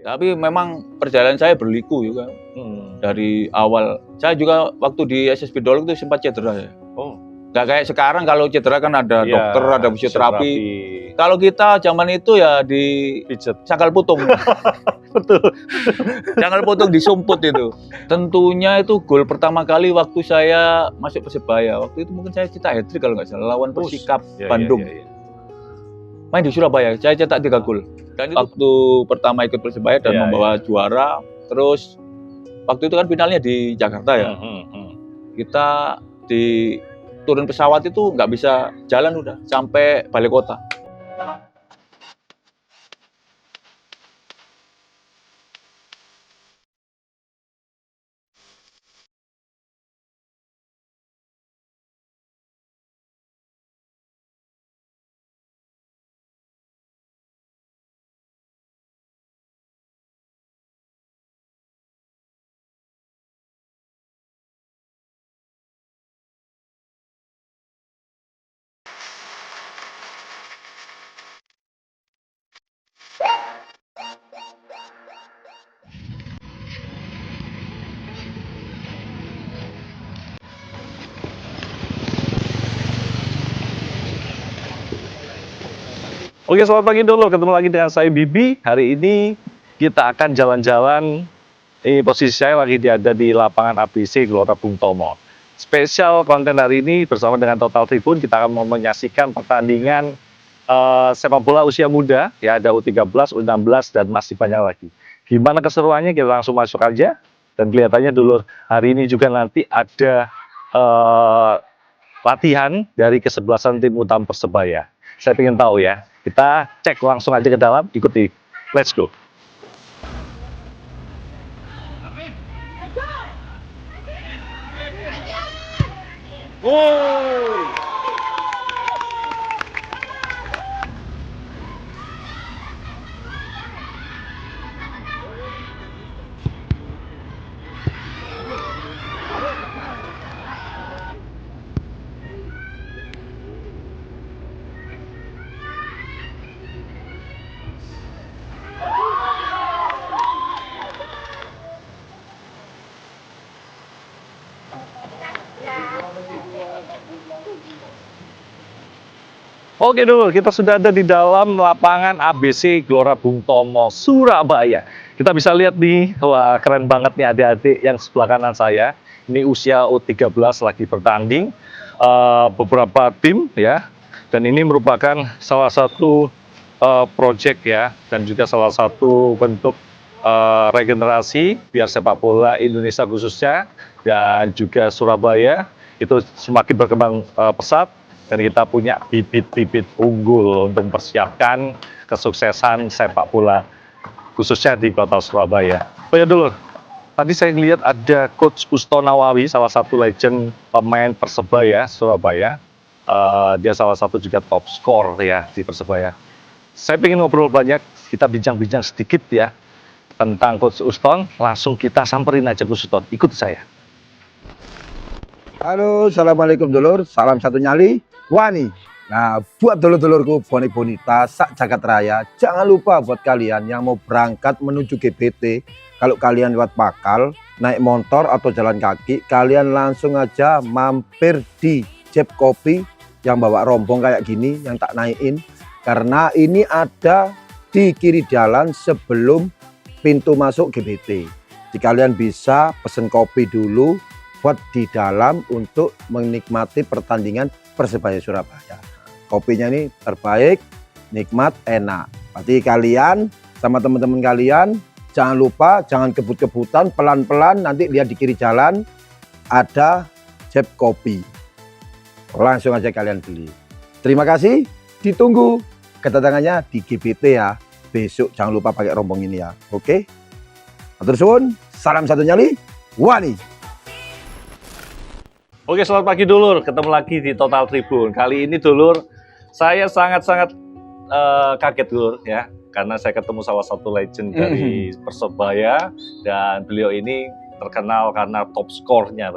Tapi memang perjalanan saya berliku juga. Dari awal. Saya juga waktu di SSB Dolok itu sempat cedera ya. Oh. Nggak kayak sekarang kalau cedera kan ada Iya, dokter, ada fisioterapi. Kalau kita zaman itu ya di pijet, sangkal putung. betul. Sangkal putung disumput itu. Tentunya itu gol pertama kali waktu saya masuk Persebaya. Waktu itu mungkin saya cetak hat-trick kalau nggak salah lawan Persikap Bandung. Main di Surabaya, saya cetak 3 gol. Dan itu waktu pertama ikut Persebaya dan membawa juara. Terus waktu itu kan finalnya di Jakarta ya. Kita di turun pesawat itu nggak bisa jalan udah sampai balik kota. Oke, selamat pagi dulu. Ketemu lagi dengan saya Bibi. Hari ini kita akan jalan-jalan. Ini posisi saya lagi ada di lapangan ABC Gelora Bung Tomo. Spesial konten hari ini bersama dengan Total Tribun kita akan menyaksikan pertandingan sepak bola usia muda. Ya, ada U13, U16 dan masih banyak lagi. Gimana keseruannya? Kita langsung masuk aja. Dan kelihatannya dulu hari ini juga nanti ada latihan dari kesebelasan tim utama Persebaya. Saya ingin tahu ya. Kita cek langsung aja ke dalam, ikuti. Let's go. Oke dulu, kita sudah ada di dalam lapangan ABC Gelora Bung Tomo, Surabaya. Kita bisa lihat nih, wah keren banget nih adik-adik yang sebelah kanan saya. Ini usia U13 lagi bertanding, beberapa tim ya. Dan ini merupakan salah satu project ya, dan juga salah satu bentuk regenerasi biar sepak bola Indonesia khususnya dan juga Surabaya itu semakin berkembang pesat. Dan kita punya bibit-bibit unggul untuk mempersiapkan kesuksesan sepak bola khususnya di kota Surabaya. Oh ya dulu, tadi saya lihat ada Coach Usto Nawawi, salah satu legend pemain Persebaya Surabaya. Dia salah satu juga top skor ya di Persebaya. Saya ingin ngobrol banyak, kita bincang-bincang sedikit ya tentang Coach Uston. Langsung kita samperin aja Coach Uston, ikut saya. Halo, assalamualaikum dulur, salam satu nyali, wani. Nah, buat dulur-dulurku bonek bonita sak jagat raya, jangan lupa buat kalian yang mau berangkat menuju GBT, kalau kalian lewat Pakal, naik motor atau jalan kaki, kalian langsung aja mampir di Jeb Kopi yang bawa rombong kayak gini, yang tak naikin, karena ini ada di kiri jalan sebelum pintu masuk GBT. Jadi kalian bisa pesen kopi dulu buat di dalam untuk menikmati pertandingan Persebaya Surabaya. Kopinya ini terbaik, nikmat, enak. Berarti kalian sama teman-teman kalian jangan lupa, jangan kebut-kebutan, pelan-pelan, nanti lihat di kiri jalan ada Jeb Kopi. Langsung aja kalian beli. Terima kasih, ditunggu kedatangannya di GBT ya. Besok jangan lupa pakai rombong ini ya. Oke? Matur suwun, salam satu nyali, wani. Oke, selamat pagi dulur, ketemu lagi di Total Tribun. Kali ini dulur, saya sangat-sangat kaget dulur ya, karena saya ketemu salah satu legend dari Persebaya dan beliau ini terkenal karena top skornya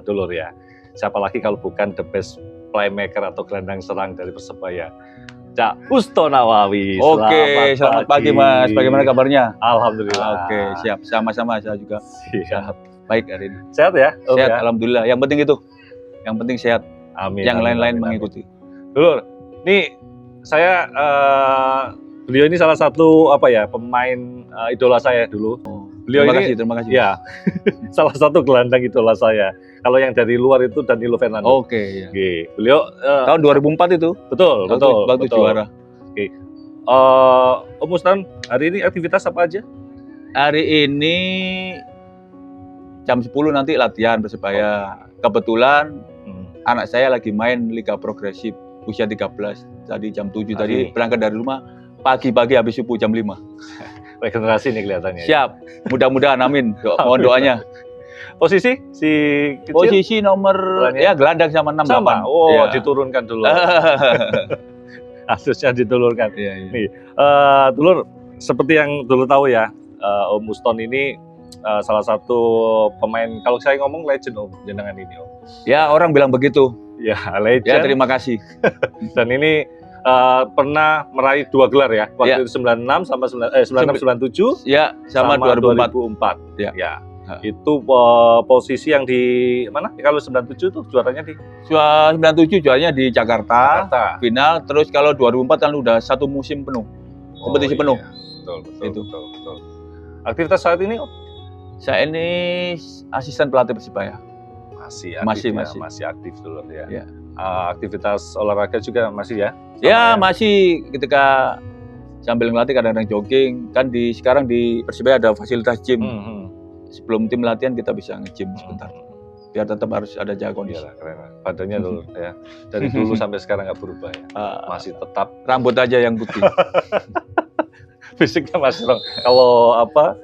dulur ya. Siapa lagi kalau bukan the best playmaker atau gelandang serang dari Persebaya. Cak Usto Nawawi. Oke, selamat pagi Mas. Bagaimana kabarnya? Alhamdulillah. Oke, siap. Sama-sama saya juga Siap. baik hari ini. Sehat ya? Om Sehat, ya? alhamdulillah. Yang penting itu. Yang penting sehat. Amin. Yang amin, lain-lain amin, mengikuti. amin. Dulur, nih saya beliau ini salah satu pemain idola saya dulu. Beliau Terima kasih. Ya, salah satu gelandang idola saya. Kalau yang dari luar itu Danilo Fernando. Oke, ya. Oke, beliau Tahun 2004 itu. betul. Waktu juara. Om Ustan, hari ini aktivitas apa aja? Hari ini jam 10 nanti latihan Persebaya. Kebetulan anak saya lagi main Liga Progresif usia 13. Tadi jam 7 Hari tadi ini? berangkat dari rumah. Pagi-pagi habis subuh jam 5. Regenerasi nih kelihatannya. Siap. Mudah-mudahan amin. Mohon doanya. Posisi si kecil? Posisi nomor Gelandang. gelandang sama 6 sama. 8. Oh, Ya. diturunkan dulu. Kasusnya diturunkan. Iya. Nih, Dulur, seperti yang Dulur tahu ya, Om Uston ini salah satu pemain, kalau saya ngomong legend Om, jenengan ini Om. Ya, orang bilang begitu. Ya, Ya, legend. terima kasih. Dan ini pernah meraih 2 gelar ya, waktu itu 96 sama 97 Ya, sama 2004. 2004. Ya. Itu posisi yang di mana? Kalau 97 tuh juaranya di 97 juaranya di Jakarta, Jakarta. final. Terus kalau 2004 kan udah satu musim penuh. Kompetisi penuh. Betul. Itu. Betul. Aktivitas saat ini Om? Saya ini asisten pelatih Persebaya. Masih aktif dulu ya. Ya. Aktivitas olahraga juga masih ya? Ya, masih ketika sambil ngelatih kadang-kadang jogging. Kan sekarang di Persebaya ada fasilitas gym. Sebelum tim latihan kita bisa nge-gym sebentar. Biar tetap harus ada jaga kondisi. Iyalah, keren. Badannya dulu ya. Dari dulu sampai sekarang nggak berubah ya. Masih tetap Rambut aja yang putih. fisiknya masih strong. Kalau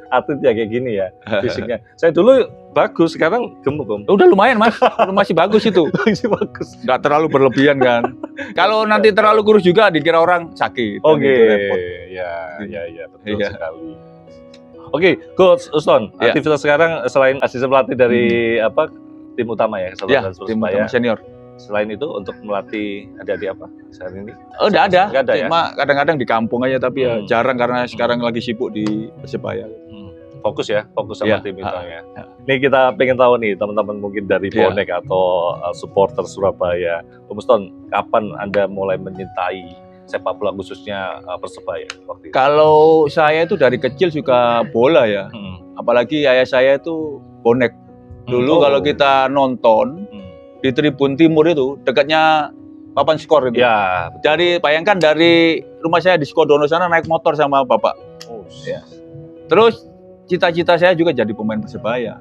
atlet ya kayak gini ya fisiknya. Saya dulu bagus, sekarang gemuk Om. Udah lumayan Mas, masih bagus itu. Masih bagus. Nggak terlalu berlebihan kan. Kalau nanti terlalu kurus juga dikira orang sakit. Oke, Itu repot. ya betul Iya. sekali. Oke, Coach Uston, Ya. aktivitas sekarang selain asisten pelatih dari tim utama ya, Ya, Kesatuan tim Persebaya. utama senior. Selain itu untuk melatih adik-adik apa saat ini? Oh, udah ada. Nggak ada ya? Cuma kadang-kadang di kampung aja tapi ya Hmm. jarang karena sekarang lagi sibuk di Persebaya. Fokus Ya, sama tim itu ya. ya. Ini kita pengen tahu nih teman-teman mungkin dari Ya. bonek atau supporter Surabaya. Om Uston, kapan Anda mulai menyintai sepak bola khususnya Persebaya waktu itu? Kalau saya itu dari kecil suka bola ya. Apalagi ayah saya itu bonek. Dulu kalau kita nonton di Tribun Timur itu dekatnya papan skor itu. Ya, Dari bayangkan dari rumah saya di Sukodono sana naik motor sama bapak. Ya. Terus cita-cita saya juga jadi pemain Persebaya.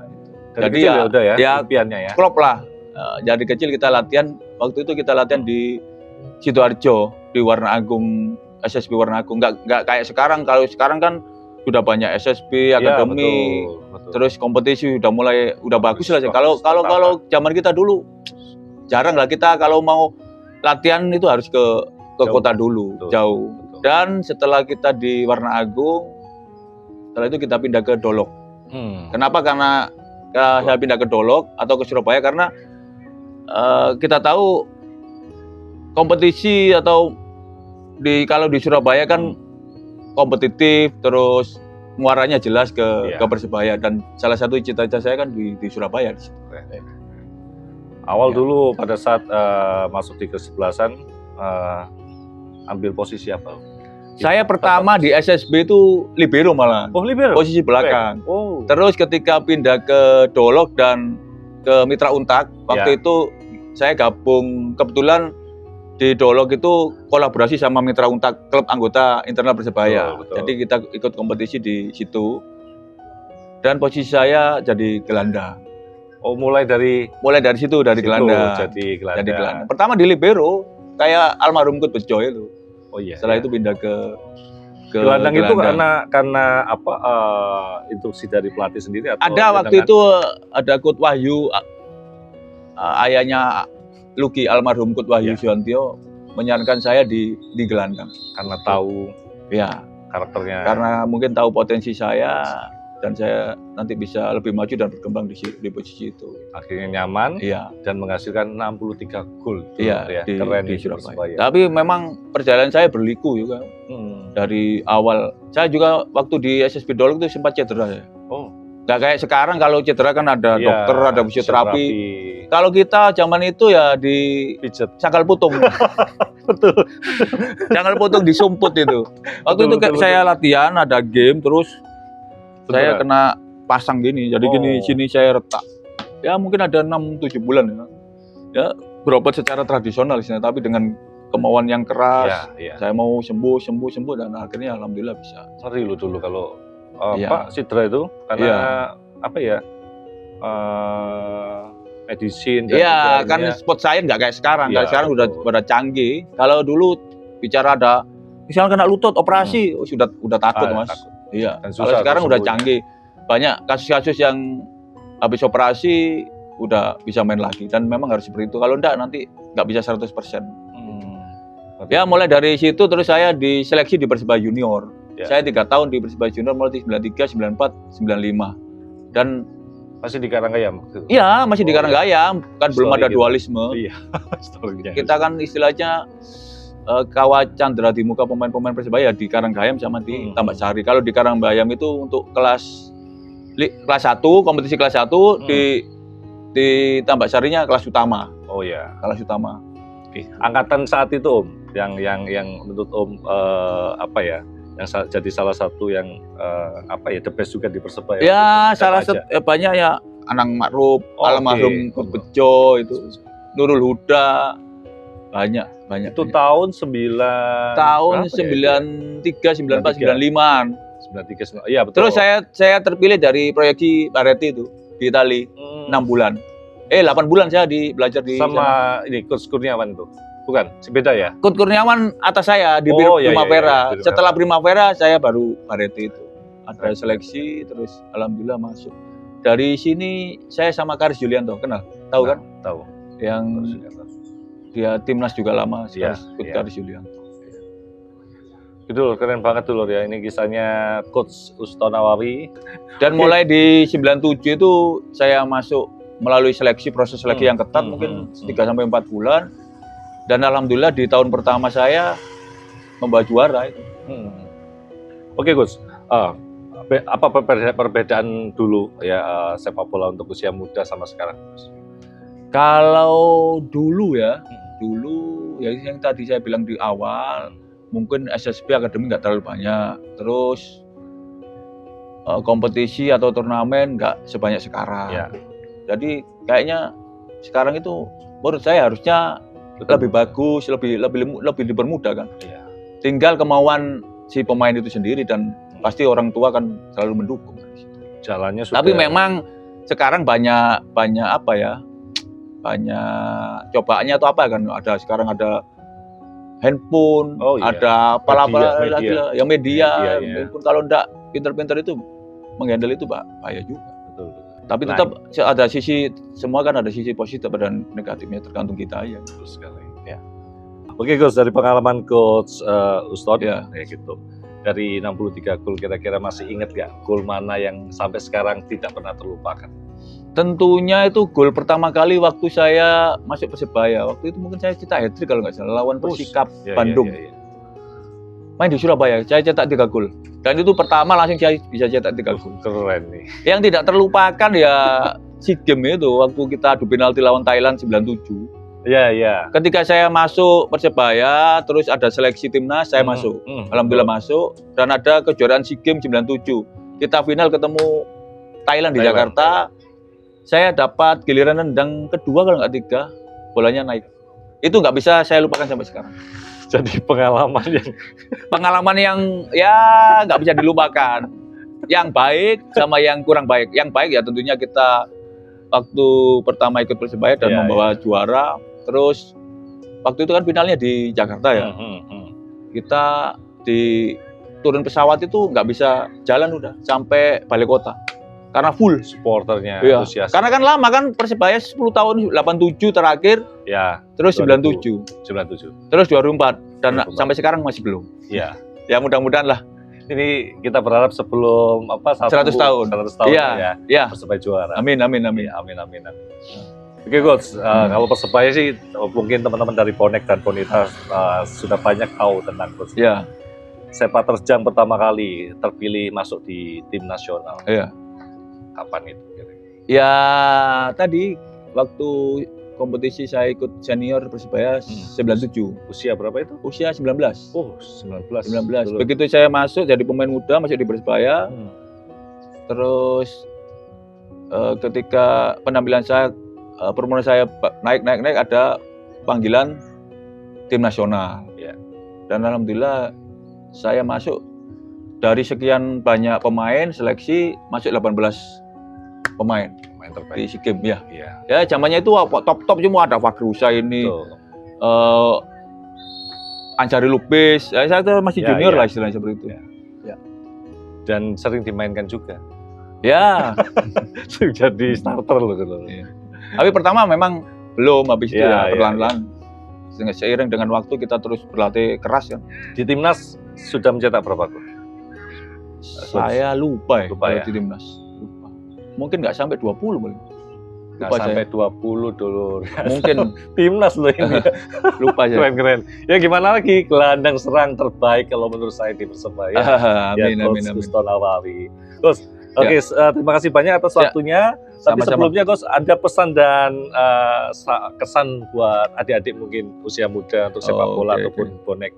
Jadi Jadi ya- udah ya, ya- impiannya ya. Klop lah. Dari kecil kita latihan. Waktu itu kita latihan di Sidoarjo di Warna Agung, SSB Warna Agung. Nggak kayak sekarang. Kalau sekarang kan sudah banyak SSB, Iya, akademi. betul. Terus kompetisi udah bagus lah. Bagus, Kalau bagus. zaman kita dulu jarang lah kita kalau mau latihan itu harus ke Jauh. kota dulu, Betul. jauh. Betul. Dan setelah kita di Warna Agung, setelah itu kita pindah ke Dolok. Kenapa? Karena saya pindah ke Dolok atau ke Surabaya karena kita tahu kompetisi atau kalau di Surabaya kan kompetitif, terus muaranya jelas ke Iya. Persebaya dan salah satu cita-cita saya kan di Surabaya. Di situ. Awal Ya. dulu pada saat masuk di kesebelasan ambil posisi apa? Saya pertama di SSB itu libero malah, Oh, libero. posisi belakang. Oh. Terus ketika pindah ke Dolok dan ke Mitra Untak, waktu itu saya gabung kebetulan di Dolok itu kolaborasi sama Mitra Untak, klub anggota internal Persebaya. Betul. Jadi kita ikut kompetisi di situ. Dan posisi saya jadi gelandang. Oh, mulai dari Situ dari situ gelandang. jadi gelandang. Jadi gelandang. Pertama di libero kayak almarhum Kut Bejo itu. Oh iya. Setelah iya. itu pindah ke gelandang itu karena apa instruksi dari pelatih sendiri atau ada waktu itu ada Kut Wahyu ayahnya Luki almarhum Kut Wahyu Iya. Suwantio menyarankan saya di gelandang karena tahu ya karakternya. karena mungkin tahu potensi saya dan saya nanti bisa lebih maju dan berkembang di posisi itu. Akhirnya nyaman Iya, dan menghasilkan 63 gol. iya ya. di Keren di nih Surabaya. Persebaya. Tapi memang perjalanan saya berliku juga dari awal. Saya juga waktu di SSB Dolok itu sempat cedera ya. Oh, Nggak kayak sekarang kalau cedera kan ada iya, dokter, ada fisioterapi. Kalau kita zaman itu ya di pijet. sangkal putung. Betul. Sangkal putung disumput itu. Waktu itu kayak saya latihan ada game terus saya kena pasang gini. Jadi gini sini saya retak. Ya mungkin ada 6-7 bulan ya. Ya berobat secara tradisional istilahnya, tapi dengan kemauan yang keras. Ya. Saya mau sembuh dan akhirnya alhamdulillah bisa. Ngeri lo dulu kalau Iya. Pak cedera itu karena Iya. apa ya? Medicine dan Iya, lainnya. kan sport science nggak kayak sekarang. Iya, Kalau sekarang betul. udah canggih. Kalau dulu bicara ada misalnya kena lutut operasi, sudah takut Mas. Takut. Iya. Dan Kalau susah sekarang udah sembuhnya. canggih. Banyak kasus-kasus yang habis operasi udah bisa main lagi dan memang harus seperti itu. Kalau enggak nanti nggak bisa 100%. Ya mulai dari situ terus saya diseleksi di Persebaya Junior. Ya. Saya 3 tahun di Persebaya Junior mulai 93, 94, 95. Dan Masih di Karanggayam waktu itu? iya masih di Oh, Karanggayam, kan belum Story ada gitu. dualisme. Iya. Story-nya. Kita kan istilahnya kawat candra di muka pemain-pemain Persebaya di Karanggayam sama di Tambak Sari. Kalau di Karanggayam itu untuk kelas 1, kompetisi kelas 1, di Tambak Sarinya kelas utama. Oh ya. Kelas utama. Oke. Angkatan saat itu Om, yang menurut Om apa ya? Yang jadi salah satu yang apa ya, the best juga di Persebaya. Ya, Siapa salah aja? satu banyak ya Anang Makruf, Oh, almarhum oke. Bejo itu, Nurul Huda, banyak. Itu tahun 9 tahun berapa ya? 93, 94, 95-an. 93. Iya, betul. Terus saya terpilih dari proyeksi Bareti itu di Itali 6 bulan. 8 bulan saya belajar di sama sana. ini Coach Kurniawan tuh. Bukan, beda ya? Kut Kurniawan atas saya di Oh, iya, Primavera. iya. Setelah Primavera saya baru Bareti itu. Ada seleksi terus alhamdulillah masuk. Dari sini saya sama Karis Julianto, kenal? Tahu kan? Tahu. Yang dia timnas juga lama, Iya, iya. Karis Julianto. Itu loh, keren banget tuh loh ya. Ini kisahnya Coach Usto Nawawi. Dan mulai di 97 itu saya masuk melalui proses seleksi yang ketat mungkin 3-4 bulan. Dan alhamdulillah di tahun pertama saya membawa juara itu. Oke Coach, apa perbedaan dulu ya sepak bola untuk usia muda sama sekarang? Kalau dulu ya yang tadi saya bilang di awal, mungkin SSB Akademi nggak terlalu banyak. Terus kompetisi atau turnamen nggak sebanyak sekarang. Ya. Jadi kayaknya sekarang itu menurut saya harusnya lebih bagus, lebih dipermudah kan. Iya. Tinggal kemauan si pemain itu sendiri dan pasti orang tua kan selalu mendukung. Jalannya sudah. Tapi memang sekarang banyak apa ya? Banyak cobaannya atau apa kan? Sekarang ada handphone, ada media. yang media. Iya. Handphone kalau enggak pinter-pinter itu menghandle itu bahaya juga. Betul. Tapi tetap ada semua kan ada sisi positif dan negatifnya, tergantung kita aja. Betul sekali. Ya. Oke Coach, dari pengalaman Coach Ustadz, Ya. kayak gitu. Dari 63 gol kira-kira masih ingat nggak gol mana yang sampai sekarang tidak pernah terlupakan? Tentunya itu gol pertama kali waktu saya masuk Persebaya. Waktu itu mungkin saya cetak hat-trick kalau nggak salah lawan Persikap Bandung. Iya. Main di Surabaya, saya cetak 3 gol. Dan itu pertama langsung saya bisa cetak 3 gol. Keren nih. Yang tidak terlupakan ya SEA Games itu waktu kita adu penalti lawan Thailand 97. Iya. Ketika saya masuk Persebaya, terus ada seleksi timnas, saya masuk. Alhamdulillah masuk. Dan ada kejuaraan SEA Games 97. Kita final ketemu Thailand di Jakarta. Saya dapat giliran nendang kedua kalau nggak 3, bolanya naik. Itu nggak bisa saya lupakan sampai sekarang. Jadi pengalaman yang ya nggak bisa dilupakan. Yang baik sama yang kurang baik. Yang baik ya tentunya kita waktu pertama ikut Persebaya dan membawa juara. Terus waktu itu kan finalnya di Jakarta ya. Kita turun pesawat itu nggak bisa jalan udah sampai balik kota. Karena full supporternya, antusias. Karena kan lama kan Persebaya 10 tahun, 87 terakhir. Ya. Terus 97. Terus 2004 dan sampai sekarang masih belum. Iya. Ya mudah-mudahan lah. Ini kita berharap sebelum 100 tahun. 100 tahun Iya, iya. Persebaya juara. Amin, amin, amin. Ya, amin. Oke, Coach. Kalau Persebaya sih mungkin teman-teman dari Bonek dan Bonita sudah banyak tahu tentang Coach. Iya, Sepak terjang pertama kali terpilih masuk di tim nasional. iya. Kapan itu? Ya, tadi waktu kompetisi saya ikut senior Persebaya 97. Usia berapa itu? Usia 19. Oh, 19. 19. Dulu. Begitu saya masuk jadi pemain muda, masuk di Persebaya. Terus ketika penampilan saya, performa saya naik, ada panggilan tim nasional. Ya. Dan alhamdulillah saya masuk dari sekian banyak pemain seleksi masuk 18 pemain Main di terbaik. SEA Games ya. Iya. Ya zamannya itu top semua, ada Fakrusa ini, Betul. Ansari Lubis. Ya, saya tuh masih Ya, junior ya. lah istilahnya seperti itu. Dan sering dimainkan juga. Ya, Jadi starter loh gitu. Iya. Tapi pertama memang belum, habis itu Ya, ya perlahan-lahan. Seiring dengan waktu kita terus berlatih keras kan. Di timnas sudah mencetak berapa gol? Saya lupa Lupa kalau ya? di timnas. Lupa. Mungkin nggak sampai 20 paling. Nggak Lupa sampai saya. 20 dulu. Mungkin Timnas loh ini. lupa saya. Keren. Ya gimana lagi gelandang serang terbaik kalau menurut saya di Persebaya. Amin, Ya, amin, Coach amin. Guston Awawi. Gus, oke, terima kasih banyak atas Ya. waktunya. Tapi Sama-sama. sebelumnya, Gus, ada pesan dan kesan buat adik-adik mungkin usia muda untuk sepak bola Oke, ataupun bonek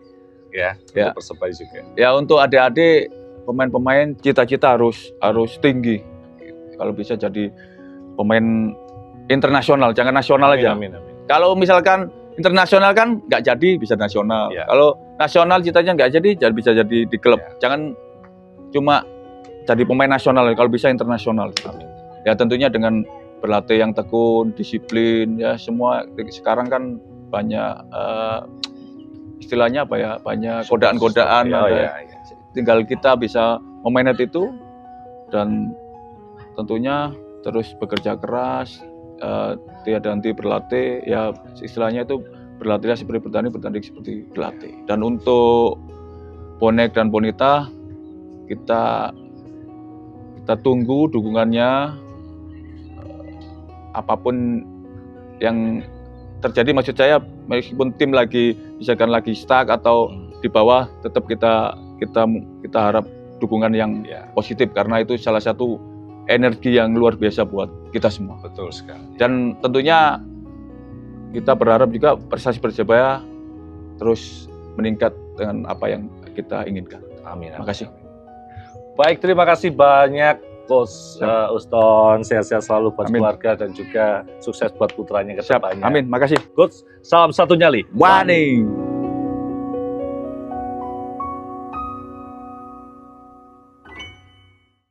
ya, Ya. untuk Persebaya juga. Ya untuk adik-adik pemain-pemain cita-cita harus tinggi. Kalau bisa jadi pemain internasional, jangan nasional aja. Amin. Kalau misalkan internasional kan nggak jadi, bisa nasional. Ya. Kalau nasional citanya nggak jadi bisa jadi di klub. Ya. Jangan cuma jadi pemain nasional, kalau bisa internasional. Amin. Ya tentunya dengan berlatih yang tekun, disiplin, ya semua sekarang kan banyak istilahnya apa ya, banyak godaan-godaan. Ya, ada. ya. Tinggal kita bisa memanage itu dan tentunya terus bekerja keras, tiada henti berlatih, ya istilahnya itu berlatihlah seperti bertanding seperti berlatih. Dan untuk Bonek dan Bonita, kita tunggu dukungannya, apapun yang terjadi. Maksud saya meskipun tim misalkan lagi stuck atau di bawah, tetap kita harap dukungan yang Ya, positif, karena itu salah satu energi yang luar biasa buat kita semua. betul sekali. Dan tentunya kita berharap juga prestasi Persebaya terus meningkat dengan apa yang kita inginkan. Amin. Terima kasih. Baik, terima kasih banyak Coach Uston. Sehat-sehat selalu buat Amin. keluarga dan juga sukses buat putranya ke Siap. depannya. Amin. Makasih. Coach, salam satu nyali. Wani.